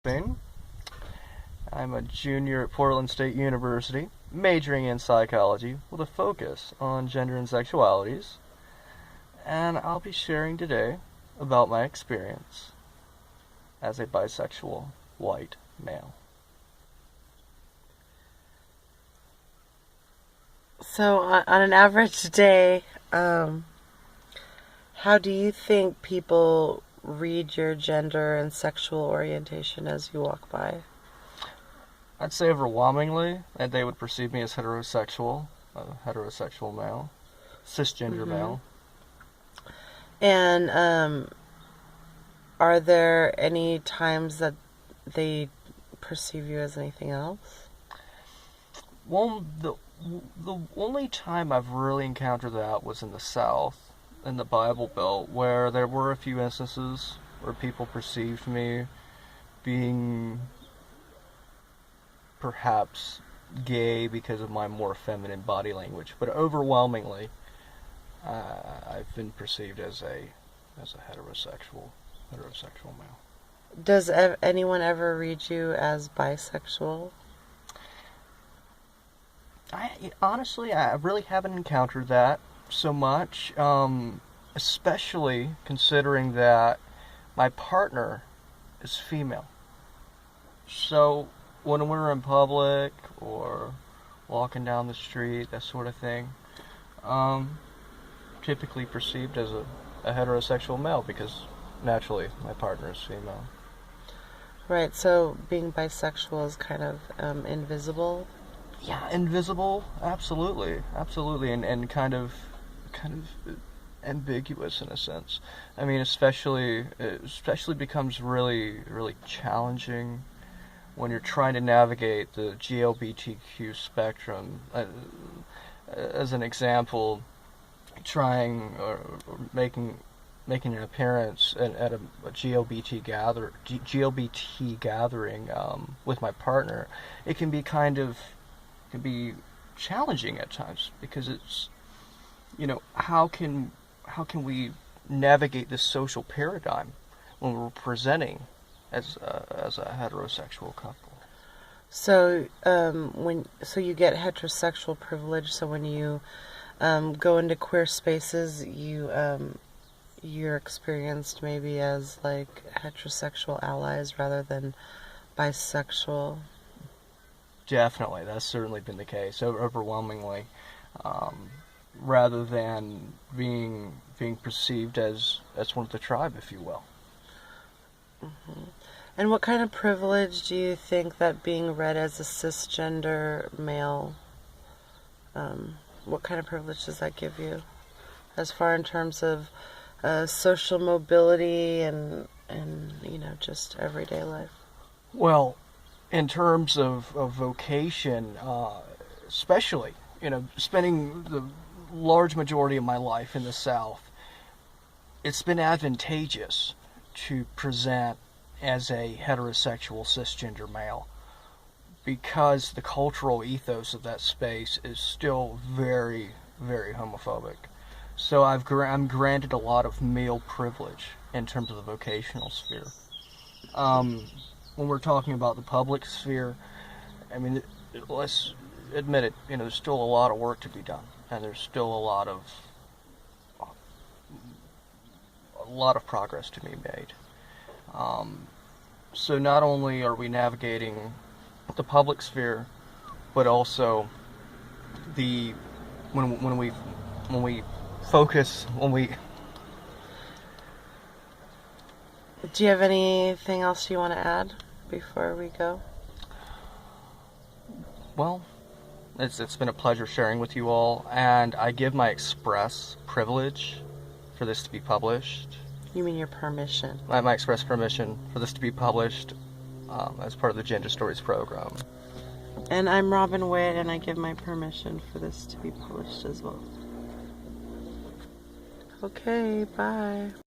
Bisping. I'm a junior at Portland State University, majoring in psychology with a focus on gender and sexualities. And I'll be sharing today about my experience as a bisexual white male. So, on an average day, how do you think people read your gender and sexual orientation as you walk by? I'd say overwhelmingly that they would perceive me as heterosexual, a heterosexual male, cisgender male. And are there any times that they perceive you as anything else? Well, the only time I've really encountered that was in the South, in the Bible Belt, where there were a few instances where people perceived me being perhaps gay because of my more feminine body language, but overwhelmingly, I've been perceived as a heterosexual male. Does anyone ever read you as bisexual? Honestly, I really haven't encountered that so much, especially considering that my partner is female. So when we're in public or walking down the street, that sort of thing, typically perceived as a heterosexual male because naturally my partner is female. Right, so being bisexual is kind of invisible. Yeah, invisible, absolutely, and kind of ambiguous in a sense. I mean, especially becomes really challenging when you're trying to navigate the GLBTQ spectrum. As an example, trying or making an appearance at a GLBT gathering with my partner, it can be challenging at times because it's, how can we navigate this social paradigm when we're presenting as a heterosexual couple? So so you get heterosexual privilege. So when you go into queer spaces, you're experienced maybe as like heterosexual allies rather than bisexual. Definitely, that's certainly been the case. Overwhelmingly, rather than being perceived as one of the tribe, if you will. And what kind of privilege do you think that being read as a cisgender male, what kind of privilege does that give you? As far in terms of social mobility and just everyday life? Well, in terms of vocation, especially, spending the large majority of my life in the South, it's been advantageous to present as a heterosexual cisgender male because the cultural ethos of that space is still very homophobic. So I'm granted a lot of male privilege in terms of the vocational sphere. When we're talking about the public sphere, I mean, let's admit it, there's still a lot of work to be done, and there's still a lot of progress to be made. So not only are we navigating the public sphere, but also when we focus. Do you have anything else you want to add before we go? Well, it's been a pleasure sharing with you all, and I give my express privilege for this to be published. You mean your permission? My express permission for this to be published as part of the Gender Stories program. And I'm Robin Witt, and I give my permission for this to be published as well. Okay, bye.